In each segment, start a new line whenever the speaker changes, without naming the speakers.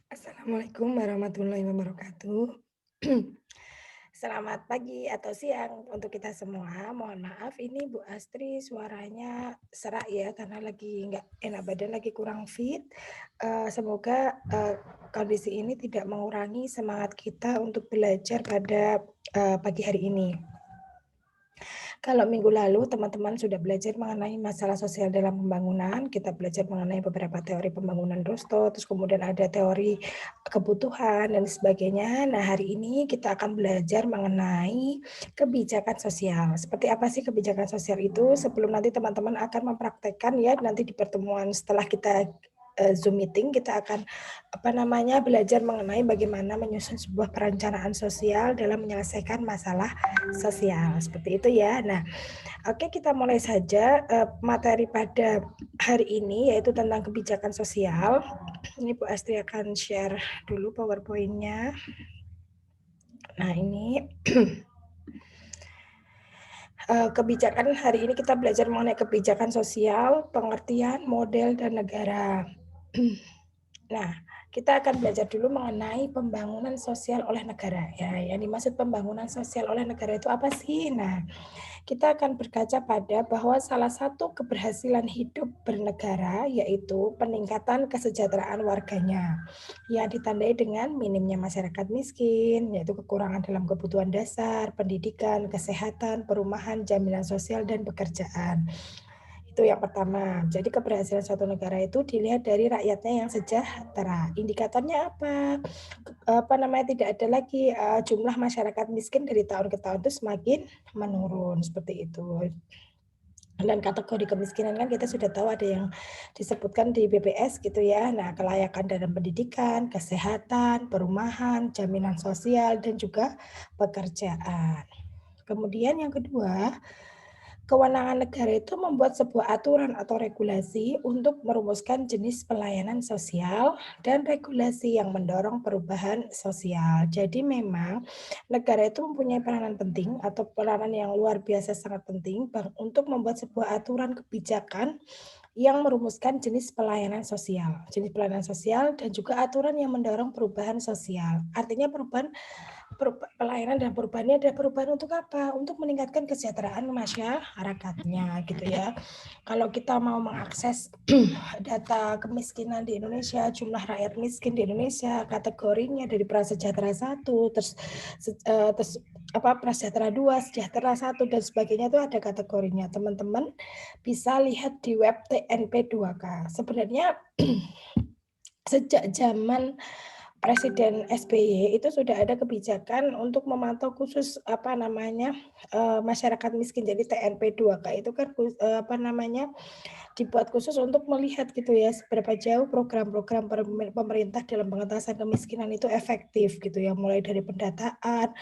Assalamualaikum warahmatullahi wabarakatuh. Selamat pagi atau siang untuk kita semua. Mohon maaf ini Bu Astri suaranya serak ya karena lagi nggak enak badan, lagi kurang fit. Semoga kondisi ini tidak mengurangi semangat kita untuk belajar pada pagi hari ini. Kalau minggu lalu teman-teman sudah belajar mengenai masalah sosial dalam pembangunan, kita belajar mengenai beberapa teori pembangunan Rostow, terus kemudian ada teori kebutuhan dan sebagainya. Nah, hari ini kita akan belajar mengenai kebijakan sosial. Seperti apa sih kebijakan sosial itu? Sebelum nanti teman-teman akan mempraktekkan ya, nanti di pertemuan setelah kita Zoom meeting kita akan belajar mengenai bagaimana menyusun sebuah perencanaan sosial dalam menyelesaikan masalah sosial. Seperti itu ya. Nah, oke, kita mulai saja materi pada hari ini yaitu tentang kebijakan sosial. Ini Bu Astri akan share dulu PowerPoint-nya. Nah, ini kebijakan hari ini kita belajar mengenai kebijakan sosial, pengertian, model, dan negara. Nah, kita akan belajar dulu mengenai pembangunan sosial oleh negara. Ya, yang dimaksud pembangunan sosial oleh negara itu apa sih? Nah, kita akan berkaca pada bahwa salah satu keberhasilan hidup bernegara yaitu peningkatan kesejahteraan warganya yang ditandai dengan minimnya masyarakat miskin, yaitu kekurangan dalam kebutuhan dasar, pendidikan, kesehatan, perumahan, jaminan sosial, dan pekerjaan. Itu yang pertama. Jadi keberhasilan suatu negara itu dilihat dari rakyatnya yang sejahtera. Indikatornya apa? Tidak ada lagi jumlah masyarakat miskin dari tahun ke tahun itu semakin menurun seperti itu. Dan kategori kemiskinan kan kita sudah tahu ada yang disebutkan di BPS gitu ya. Nah, kelayakan dalam pendidikan, kesehatan, perumahan, jaminan sosial, dan juga pekerjaan. Kemudian yang kedua, kewenangan negara itu membuat sebuah aturan atau regulasi untuk merumuskan jenis pelayanan sosial dan regulasi yang mendorong perubahan sosial. Jadi memang negara itu mempunyai peranan penting atau peranan yang luar biasa sangat penting untuk membuat sebuah aturan kebijakan yang merumuskan jenis pelayanan sosial dan juga aturan yang mendorong perubahan sosial. Artinya pelayanan dan perubahannya adalah perubahan untuk apa? Untuk meningkatkan kesejahteraan masyarakatnya gitu ya. Kalau kita mau mengakses data kemiskinan di Indonesia, jumlah rakyat miskin di Indonesia, kategorinya dari prasejahtera 1, terus prasejahtera 2, sejahtera 1 dan sebagainya itu ada kategorinya. Teman-teman bisa lihat di web TNP2K. Sebenarnya sejak zaman Presiden SBY itu sudah ada kebijakan untuk memantau khusus masyarakat miskin. Jadi TNP2K itu kan dibuat khusus untuk melihat gitu ya seberapa jauh program-program pemerintah dalam pengentasan kemiskinan itu efektif gitu ya, mulai dari pendataan,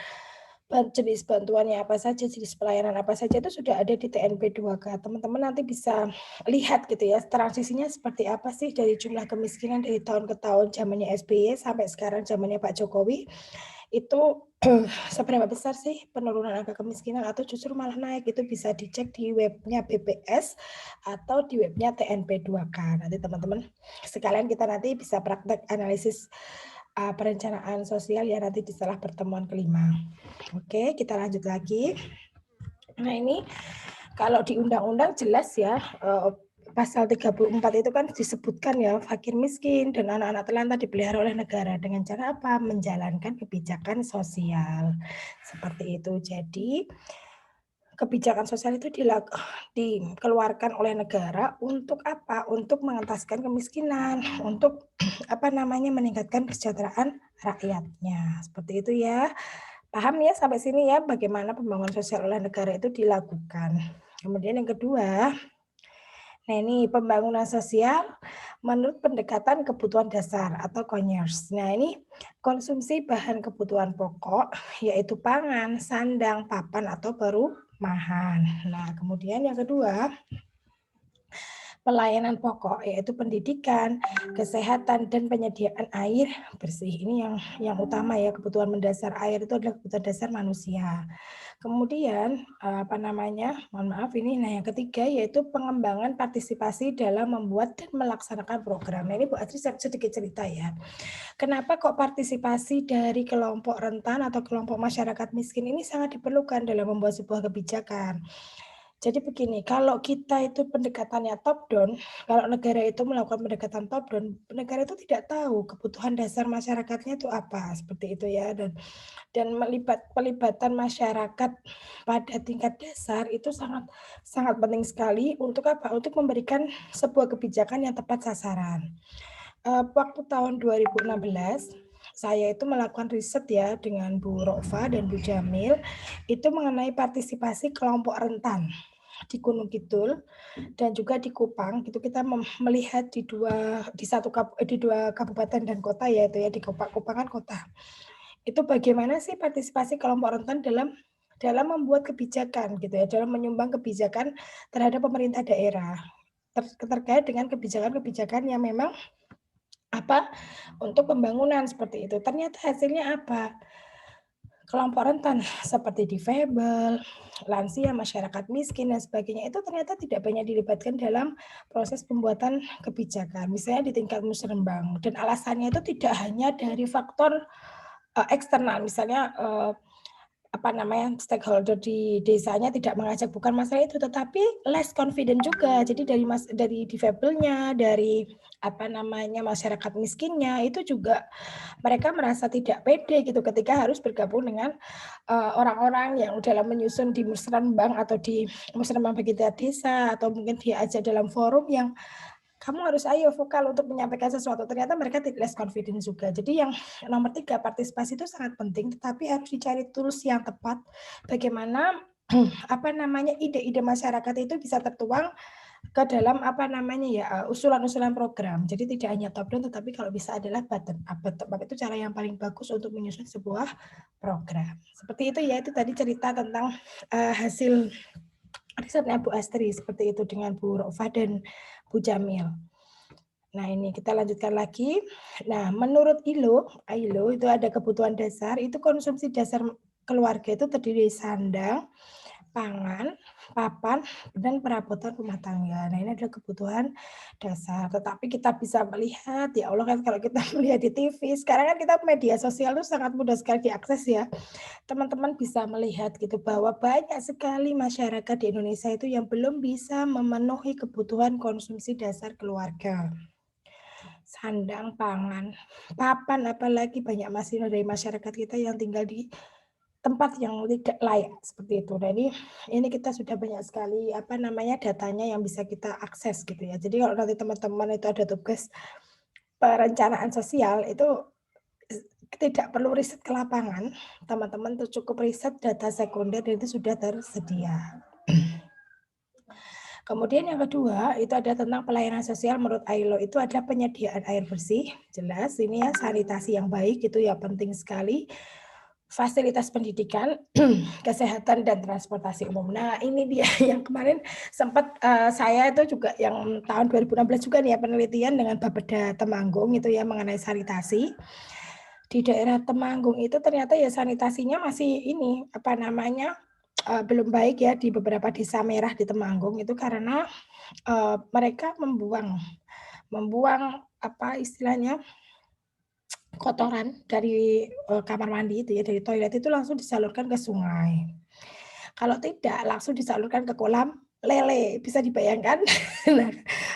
jenis bantuannya apa saja, jenis pelayanan apa saja itu sudah ada di TNP2K. Teman-teman nanti bisa lihat gitu ya, transisinya seperti apa sih dari jumlah kemiskinan dari tahun ke tahun zamannya SBY sampai sekarang zamannya Pak Jokowi, itu seberapa besar sih penurunan angka kemiskinan atau justru malah naik, itu bisa dicek di webnya BPS atau di webnya TNP2K. Nanti teman-teman sekalian kita nanti bisa praktek analisis perencanaan sosial ya nanti di setelah pertemuan kelima. Oke, kita lanjut lagi. Nah, ini kalau di undang-undang jelas ya, pasal 34 itu kan disebutkan ya, fakir miskin dan anak-anak telantar dipelihara oleh negara dengan cara apa? Menjalankan kebijakan sosial. Seperti itu. Jadi, kebijakan sosial itu dikeluarkan oleh negara untuk apa? Untuk mengentaskan kemiskinan, untuk meningkatkan kesejahteraan rakyatnya. Seperti itu ya. Paham ya sampai sini ya bagaimana pembangunan sosial oleh negara itu dilakukan. Kemudian yang kedua, nah ini pembangunan sosial menurut pendekatan kebutuhan dasar atau KONYARS. Nah ini konsumsi bahan kebutuhan pokok yaitu pangan, sandang, papan atau perumahan. Nah kemudian yang kedua, pelayanan pokok, yaitu pendidikan, kesehatan, dan penyediaan air bersih. Ini yang utama ya, kebutuhan mendasar air itu adalah kebutuhan dasar manusia. Kemudian mohon maaf ini, yang ketiga yaitu pengembangan partisipasi dalam membuat dan melaksanakan program. Nah, ini Bu Astri sedikit cerita ya. Kenapa kok partisipasi dari kelompok rentan atau kelompok masyarakat miskin ini sangat diperlukan dalam membuat sebuah kebijakan. Jadi begini, kalau kita itu pendekatannya top down, kalau negara itu melakukan pendekatan top down, negara itu tidak tahu kebutuhan dasar masyarakatnya itu apa, seperti itu ya. Dan pelibatan masyarakat pada tingkat dasar itu sangat sangat penting sekali untuk apa? Untuk memberikan sebuah kebijakan yang tepat sasaran. Waktu tahun 2016 saya itu melakukan riset ya dengan Bu Rofa dan Bu Jamil itu mengenai partisipasi kelompok rentan di Gunung Kidul dan juga di Kupang. Itu kita melihat di dua kabupaten dan kota yaitu ya di Kupang kan kota. Itu bagaimana sih partisipasi kelompok rentan dalam membuat kebijakan gitu ya, dalam menyumbang kebijakan terhadap pemerintah daerah terkait dengan kebijakan-kebijakan yang memang untuk pembangunan seperti itu. Ternyata hasilnya apa? Kelompok rentan seperti difabel, lansia, masyarakat miskin dan sebagainya itu ternyata tidak banyak dilibatkan dalam proses pembuatan kebijakan. Misalnya di tingkat musrembang, dan alasannya itu tidak hanya dari faktor eksternal, misalnya stakeholder di desanya tidak mengajak, bukan masalah itu, tetapi less confident juga. Jadi dari difabelnya, dari masyarakat miskinnya itu juga mereka merasa tidak pede gitu ketika harus bergabung dengan orang-orang yang dalam menyusun di musrenbang atau di musrenbang bagi desa, atau mungkin diajak dalam forum yang kamu harus ayo vokal untuk menyampaikan sesuatu. Ternyata mereka tidak less confident juga. Jadi yang nomor 3, partisipasi itu sangat penting, tetapi harus dicari tools yang tepat. Bagaimana ide-ide masyarakat itu bisa tertuang ke dalam usulan-usulan program. Jadi tidak hanya top down, tetapi kalau bisa adalah bottom up. Bottom up itu cara yang paling bagus untuk menyusun sebuah program. Seperti itu ya, itu tadi cerita tentang hasil risetnya Bu Astri, seperti itu dengan Bu Rofa dan Bu Jamil. Nah, ini kita lanjutkan lagi. Nah, menurut ILO itu ada kebutuhan dasar, itu konsumsi dasar keluarga itu terdiri dari sandang, pangan, papan, dan perabotan rumah tangga. Nah, ini adalah kebutuhan dasar. Tetapi kita bisa melihat, ya Allah kan kalau kita melihat di TV, sekarang kan kita media sosial itu sangat mudah sekali diakses ya. Teman-teman bisa melihat gitu bahwa banyak sekali masyarakat di Indonesia itu yang belum bisa memenuhi kebutuhan konsumsi dasar keluarga. Sandang, pangan, papan, apalagi banyak masih dari masyarakat kita yang tinggal di tempat yang tidak layak seperti itu. Nah, ini kita sudah banyak sekali datanya yang bisa kita akses gitu ya. Jadi kalau nanti teman-teman itu ada tugas perencanaan sosial itu tidak perlu riset ke lapangan, teman-teman tuh cukup riset data sekunder dan itu sudah tersedia. Kemudian yang kedua, itu ada tentang pelayanan sosial menurut ILO, itu ada penyediaan air bersih, jelas ini ya, sanitasi yang baik itu ya penting sekali, fasilitas pendidikan, kesehatan, dan transportasi umum. Nah, ini dia yang kemarin sempat saya itu juga yang tahun 2016 juga nih ya, penelitian dengan Bapeda Temanggung itu ya mengenai sanitasi. Di daerah Temanggung itu ternyata ya sanitasinya masih ini, belum baik ya di beberapa desa merah di Temanggung itu karena mereka membuang kotoran dari kamar mandi itu ya, dari toilet itu langsung disalurkan ke sungai. Kalau tidak langsung disalurkan ke kolam lele, bisa dibayangkan? Nah,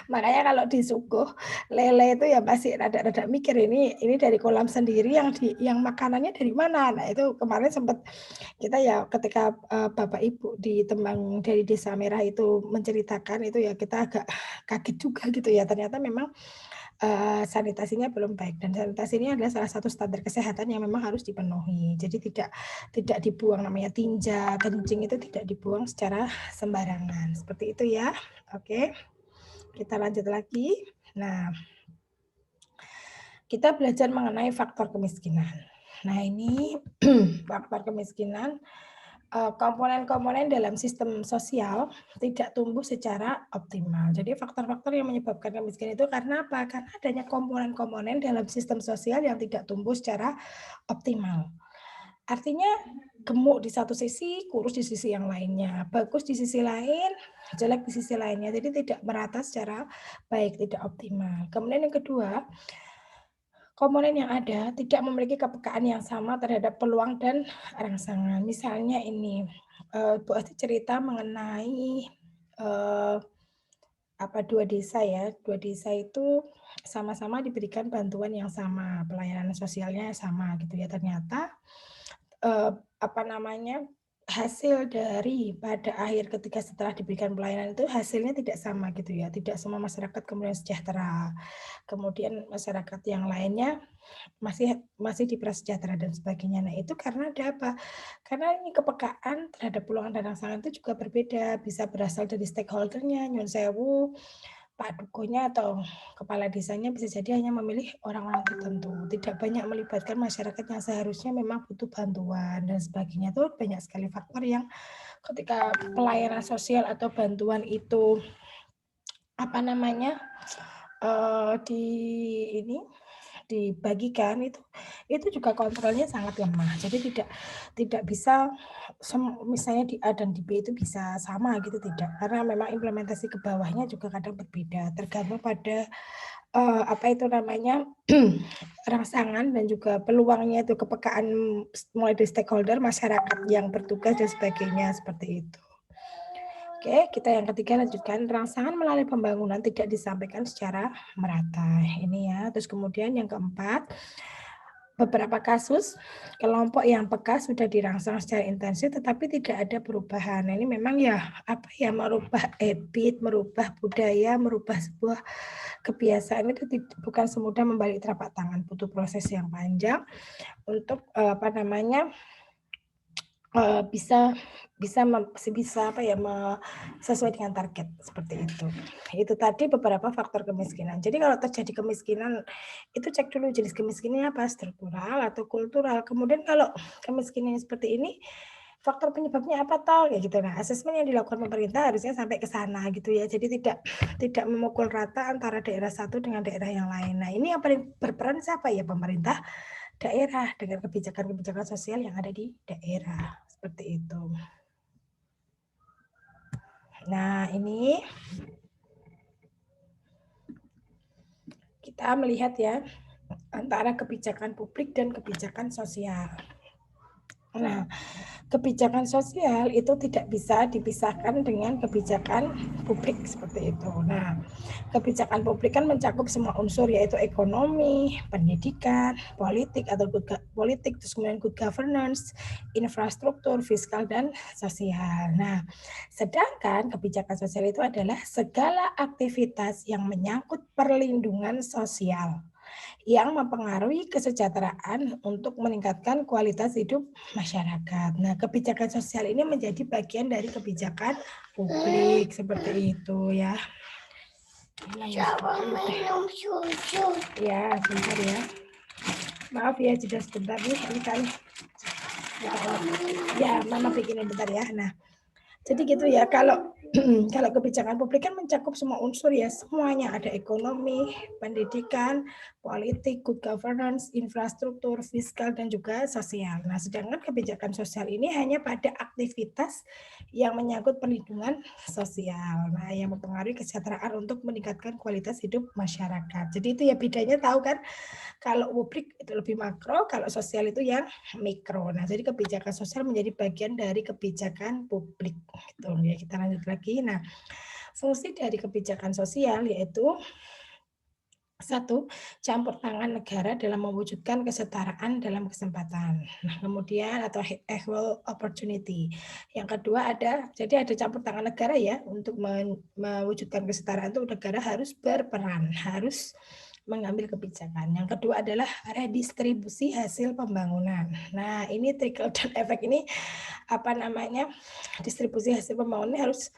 makanya kalau disuguh lele itu ya masih rada-rada mikir ini dari kolam sendiri yang makanannya dari mana? Nah, itu kemarin sempat kita ya ketika Bapak Ibu di Temanggung dari Desa Merah itu menceritakan itu ya kita agak kaget juga gitu ya, ternyata memang sanitasinya belum baik dan sanitasi ini adalah salah satu standar kesehatan yang memang harus dipenuhi. Jadi tidak dibuang, namanya tinja, kencing itu tidak dibuang secara sembarangan. Seperti itu ya. Oke. Kita lanjut lagi. Nah, kita belajar mengenai faktor kemiskinan. Nah, ini faktor kemiskinan komponen-komponen dalam sistem sosial tidak tumbuh secara optimal. Jadi faktor-faktor yang menyebabkan kemiskinan itu karena apa? Karena adanya komponen-komponen dalam sistem sosial yang tidak tumbuh secara optimal. Artinya gemuk di satu sisi, kurus di sisi yang lainnya, bagus di sisi lain, jelek di sisi lainnya. Jadi tidak merata secara baik, tidak optimal. Kemudian yang kedua, komponen yang ada tidak memiliki kepekaan yang sama terhadap peluang dan rangsangan. Misalnya ini, Bu Asti cerita mengenai, eee, dua desa ya, dua desa itu sama-sama diberikan bantuan yang sama, pelayanan sosialnya sama gitu ya. Ternyata Eee, hasil dari pada akhir ketika setelah diberikan pelayanan itu hasilnya tidak sama gitu ya, tidak semua masyarakat kemudian sejahtera. Kemudian masyarakat yang lainnya masih masih diprasejahtera dan sebagainya. Nah itu karena ada apa? Karena ini kepekaan terhadap peluang dan rangsangan itu juga berbeda, bisa berasal dari stakeholder-nya, nyun sewu, Pak Dukuhnya atau kepala desanya bisa jadi hanya memilih orang-orang tertentu, tidak banyak melibatkan masyarakat yang seharusnya memang butuh bantuan dan sebagainya. Itu banyak sekali faktor yang ketika pelayanan sosial atau bantuan itu apa namanya di ini dibagikan itu juga kontrolnya sangat lemah. Jadi tidak bisa misalnya di A dan di B itu bisa sama gitu tidak. Karena memang implementasi ke bawahnya juga kadang berbeda, tergantung pada apa itu namanya rangsangan dan juga peluangnya itu kepekaan mulai dari stakeholder, masyarakat yang bertugas dan sebagainya seperti itu. Oke, kita yang ketiga lanjutkan rangsangan melalui pembangunan tidak disampaikan secara merata. Ini ya. Terus kemudian yang keempat, beberapa kasus kelompok yang peka sudah dirangsang secara intensif tetapi tidak ada perubahan. Nah, ini memang ya merubah habit, merubah budaya, merubah sebuah kebiasaan itu bukan semudah membalik telapak tangan, butuh proses yang panjang untuk bisa sesuai dengan target seperti itu. Itu tadi beberapa faktor kemiskinan. Jadi kalau terjadi kemiskinan itu cek dulu jenis kemiskinannya apa, struktural atau kultural. Kemudian kalau kemiskinan seperti ini faktor penyebabnya apa toh ya gitu. Nah, asesmen yang dilakukan pemerintah harusnya sampai ke sana gitu ya. Jadi tidak memukul rata antara daerah satu dengan daerah yang lain. Nah, ini yang paling berperan siapa ya? Pemerintah daerah dengan kebijakan-kebijakan sosial yang ada di daerah seperti itu. Nah, ini kita melihat ya antara kebijakan publik dan kebijakan sosial. Nah, kebijakan sosial itu tidak bisa dipisahkan dengan kebijakan publik seperti itu. Nah, kebijakan publik kan mencakup semua unsur yaitu ekonomi, pendidikan, politik atau politik, terus kemudian good governance, infrastruktur, fiskal dan sosial. Nah, sedangkan kebijakan sosial itu adalah segala aktivitas yang menyangkut perlindungan sosial yang mempengaruhi kesejahteraan untuk meningkatkan kualitas hidup masyarakat. Nah, kebijakan sosial ini menjadi bagian dari kebijakan publik seperti itu ya. Coba minum susu. Ya, sebentar ya. Maaf ya, jeda sebentar nih. Ini kan. Ya, Mama bikinin bentar ya. Nah, jadi gitu ya, kalau kalau kebijakan publik kan mencakup semua unsur ya, semuanya ada ekonomi, pendidikan, politik, good governance, infrastruktur, fiskal, dan juga sosial. Nah, sedangkan kebijakan sosial ini hanya pada aktivitas yang menyangkut perlindungan sosial. Nah, yang mempengaruhi kesejahteraan untuk meningkatkan kualitas hidup masyarakat. Jadi itu ya bedanya tahu kan, kalau publik itu lebih makro, kalau sosial itu yang mikro. Nah, jadi kebijakan sosial menjadi bagian dari kebijakan publik. Gitu. Ya, kita lanjut lagi. Nah, fungsi dari kebijakan sosial yaitu satu, campur tangan negara dalam mewujudkan kesetaraan dalam kesempatan. Nah, kemudian atau equal opportunity. Yang kedua jadi ada campur tangan negara ya untuk mewujudkan kesetaraan itu negara harus berperan, harus mengambil kebijakan. Yang kedua adalah redistribusi hasil pembangunan. Nah, ini trickle down effect ini distribusi hasil pembangunan ini harus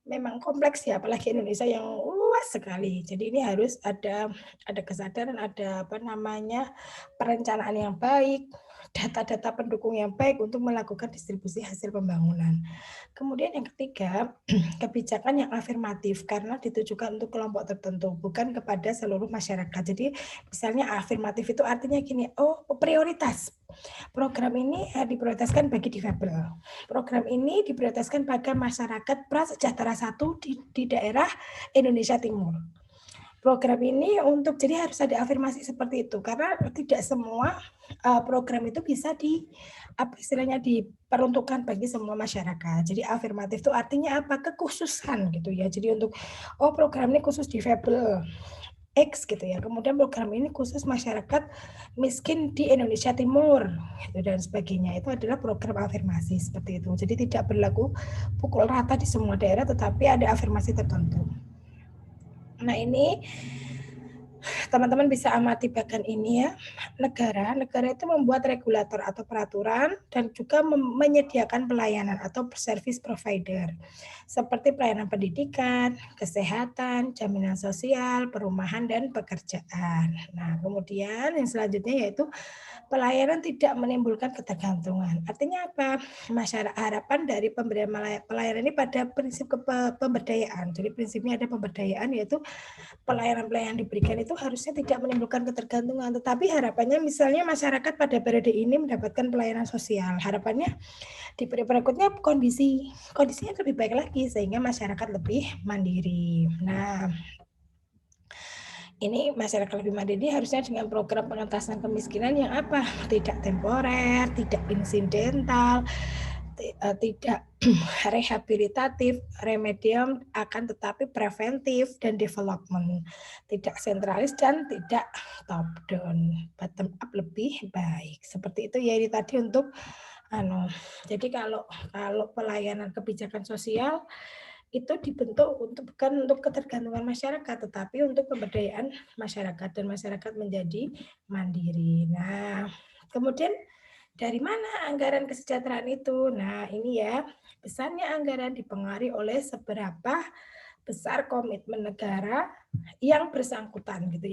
memang kompleks ya, apalagi Indonesia yang luas sekali. Jadi ini harus ada kesadaran, ada perencanaan yang baik, data-data pendukung yang baik untuk melakukan distribusi hasil pembangunan. Kemudian yang ketiga, kebijakan yang afirmatif karena ditujukan untuk kelompok tertentu, bukan kepada seluruh masyarakat. Jadi misalnya afirmatif itu artinya gini, prioritas. Program ini diprioritaskan bagi difabel. Program ini diprioritaskan bagi masyarakat prasejahtera 1 di daerah Indonesia Timur. Program ini jadi harus ada afirmasi seperti itu karena tidak semua program itu bisa diperuntukkan bagi semua masyarakat. Jadi afirmatif itu artinya apa? Kekhususan gitu ya. Jadi untuk program ini khusus difabel X gitu ya. Kemudian program ini khusus masyarakat miskin di Indonesia Timur gitu, dan sebagainya. Itu adalah program afirmasi seperti itu. Jadi tidak berlaku pukul rata di semua daerah, tetapi ada afirmasi tertentu. Nah ini teman-teman bisa amati bagian ini ya. Negara itu membuat regulator atau peraturan dan juga menyediakan pelayanan atau service provider seperti pelayanan pendidikan, kesehatan, jaminan sosial, perumahan dan pekerjaan. Nah, kemudian yang selanjutnya yaitu pelayanan tidak menimbulkan ketergantungan. Artinya apa? Masyarakat harapan dari pemberian pelayanan ini pada prinsip pemberdayaan. Jadi prinsipnya ada pemberdayaan yaitu pelayanan-pelayanan diberikan itu harusnya tidak menimbulkan ketergantungan, tetapi harapannya misalnya masyarakat pada periode ini mendapatkan pelayanan sosial. Harapannya di periode berikutnya kondisinya lebih baik lagi sehingga masyarakat lebih mandiri. Nah, ini masyarakat lebih mandiri harusnya dengan program pengentasan kemiskinan yang apa? Tidak temporer, tidak insidental, tidak rehabilitatif, remedium, akan tetapi preventif dan development. Tidak sentralis dan tidak top down, bottom up lebih baik. Seperti itu ya ini tadi untuk jadi kalau pelayanan kebijakan sosial itu dibentuk bukan untuk ketergantungan masyarakat, tetapi untuk pemberdayaan masyarakat dan masyarakat menjadi mandiri. Nah, kemudian dari mana anggaran kesejahteraan itu? Nah, ini ya, besarnya anggaran dipengaruhi oleh seberapa besar komitmen negara yang bersangkutan gitu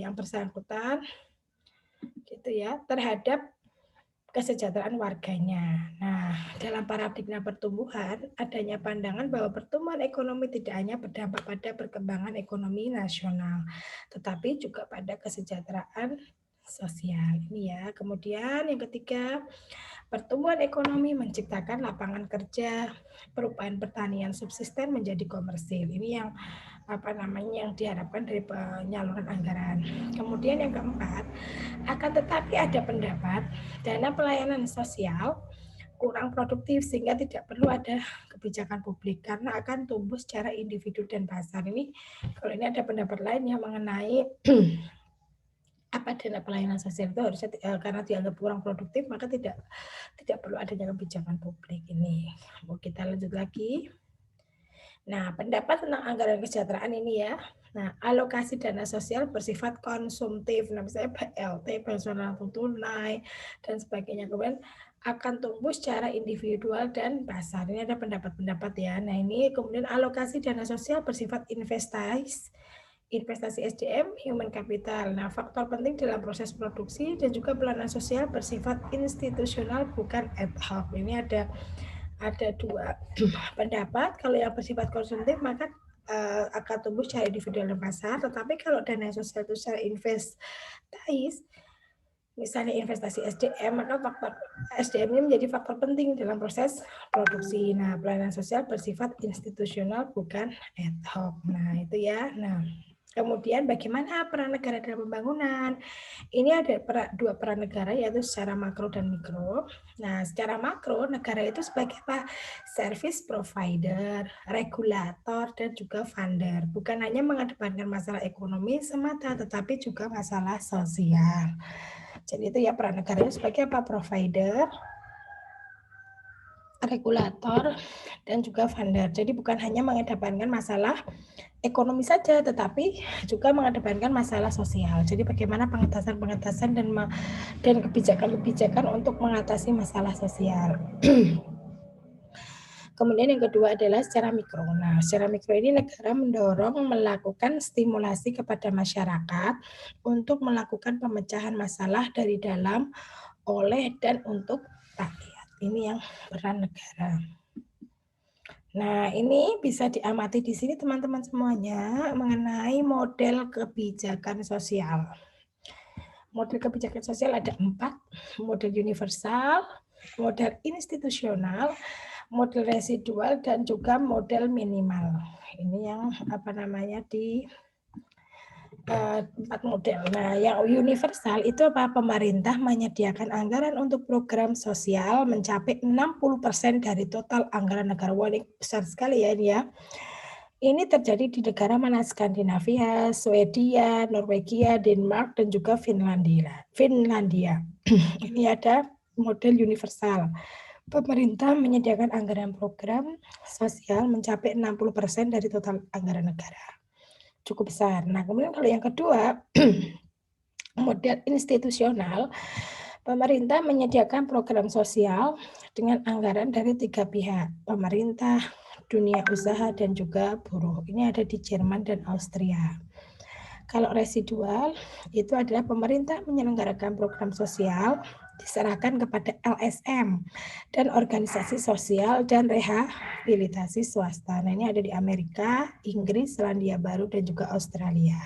ya, terhadap kesejahteraan warganya. Nah, dalam paradigma pertumbuhan, adanya pandangan bahwa pertumbuhan ekonomi tidak hanya berdampak pada perkembangan ekonomi nasional, tetapi juga pada kesejahteraan sosial. Ini ya. Kemudian yang ketiga, pertumbuhan ekonomi menciptakan lapangan kerja, perubahan pertanian subsisten menjadi komersil. Ini yang yang diharapkan dari penyaluran anggaran. Kemudian yang keempat, akan tetapi ada pendapat dana pelayanan sosial kurang produktif sehingga tidak perlu ada kebijakan publik karena akan tumbuh secara individu dan pasar. Ini kalau ini ada pendapat lain yang mengenai apa dana pelayanan sosial itu harusnya karena dianggap kurang produktif maka tidak perlu adanya kebijakan publik ini. Mau kita lanjut lagi. Nah, pendapat tentang anggaran kesejahteraan ini ya. Nah, alokasi dana sosial bersifat konsumtif. Nah, misalnya BLT, bantuan langsung tunai, dan sebagainya. Kemudian akan tumbuh secara individual dan pasar. Ini ada pendapat-pendapat ya. Nah, ini kemudian alokasi dana sosial bersifat investasi SDM, human capital. Nah, faktor penting dalam proses produksi dan juga pelayanan sosial bersifat institusional bukan ad hoc. Ini ada dua pendapat. Kalau yang bersifat konsumtif maka akan tumbuh secara individual dan pasar. Tetapi kalau dana sosial itu secara investasi, misalnya investasi SDM, maka faktor SDM ini menjadi faktor penting dalam proses produksi. Nah, pelayanan sosial bersifat institusional bukan ad hoc. Nah, itu ya. Nah, kemudian bagaimana peran negara dalam pembangunan? Ini ada dua peran negara yaitu secara makro dan mikro. Nah, secara makro negara itu sebagai apa? Service provider, regulator, dan juga funder. Bukan hanya mengedepankan masalah ekonomi semata, tetapi juga masalah sosial. Jadi itu ya peran negara itu sebagai apa? Provider, regulator, dan juga funder. Jadi bukan hanya mengedepankan masalah ekonomi saja, tetapi juga mengedepankan masalah sosial. Jadi bagaimana pengentasan dan kebijakan-kebijakan untuk mengatasi masalah sosial. Kemudian yang kedua adalah secara mikro. Nah, secara mikro ini negara mendorong melakukan stimulasi kepada masyarakat untuk melakukan pemecahan masalah dari dalam oleh dan untuk rakyat. Ini yang peran negara. Nah, ini bisa diamati di sini teman-teman semuanya mengenai model kebijakan sosial. Model kebijakan sosial ada 4, model universal, model institusional, model residual, dan juga model minimal. Ini yang di 4 model. Nah, yang universal itu apa? Pemerintah menyediakan anggaran untuk program sosial mencapai 60% dari total anggaran negara. Wah, ini besar sekali ya ini ya. Ini terjadi di negara mana? Skandinavia, Swedia, Norwegia, Denmark, dan juga Finlandia. Ini ada model universal. Pemerintah menyediakan anggaran program sosial mencapai 60% dari total anggaran negara. Cukup besar. Nah, kemudian kalau yang kedua, model institusional, pemerintah menyediakan program sosial dengan anggaran dari 3 pihak, pemerintah, dunia usaha, dan juga buruh. Ini ada di Jerman dan Austria. Kalau residual, itu adalah pemerintah menyelenggarakan program sosial diserahkan kepada LSM dan organisasi sosial dan rehabilitasi swasta. Nah, ini ada di Amerika, Inggris, Selandia Baru, dan juga Australia.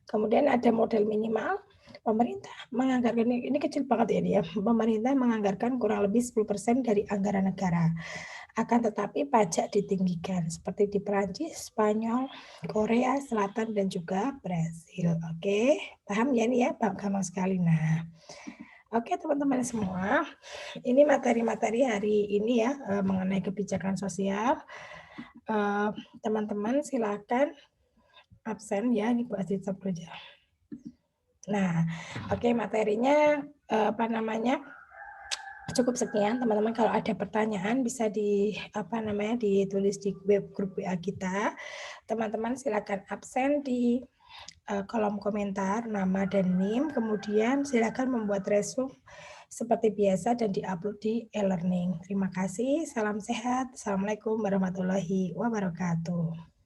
Kemudian ada model minimal, pemerintah menganggarkan, ini kecil banget ya dia, pemerintah menganggarkan kurang lebih 10% dari anggaran negara. Akan tetapi pajak ditinggikan, seperti di Perancis, Spanyol, Korea Selatan, dan juga Brasil. Oke, paham ya ini ya, gampang sekali. Nah, oke teman-teman semua, ini materi-materi hari ini ya mengenai kebijakan sosial. Teman-teman silakan absen ya, ini Bu Aziza kerja. Nah, oke materinya cukup sekian teman-teman. Kalau ada pertanyaan bisa ditulis di web grup WA kita. Teman-teman silakan absen di kolom komentar nama dan NIM, kemudian silakan membuat resume seperti biasa dan diupload di e-learning. Terima kasih, salam sehat. Assalamualaikum warahmatullahi wabarakatuh.